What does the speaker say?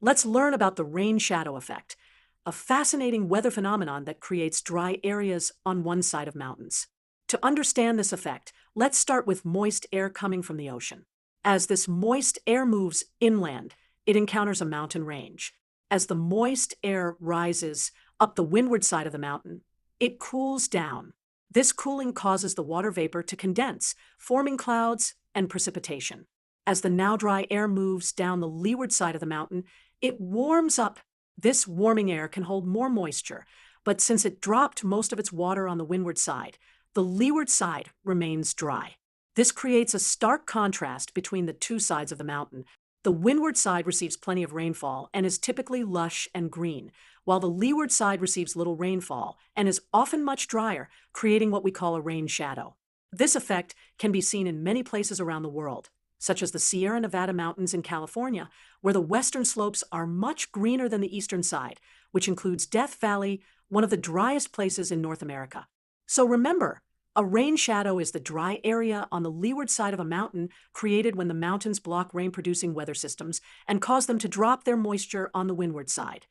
Let's learn about the rain shadow effect, a fascinating weather phenomenon that creates dry areas on one side of mountains. To understand this effect, let's start with moist air coming from the ocean. As this moist air moves inland, it encounters a mountain range. As the moist air rises up the windward side of the mountain, it cools down. This cooling causes the water vapor to condense, forming clouds and precipitation. As the now dry air moves down the leeward side of the mountain, it warms up. This warming air can hold more moisture, but since it dropped most of its water on the windward side, the leeward side remains dry. This creates a stark contrast between the two sides of the mountain. The windward side receives plenty of rainfall and is typically lush and green, while the leeward side receives little rainfall and is often much drier, creating what we call a rain shadow. This effect can be seen in many places around the world, such as the Sierra Nevada mountains in California, where the western slopes are much greener than the eastern side, which includes Death Valley, one of the driest places in North America. So remember, a rain shadow is the dry area on the leeward side of a mountain created when the mountains block rain-producing weather systems and cause them to drop their moisture on the windward side.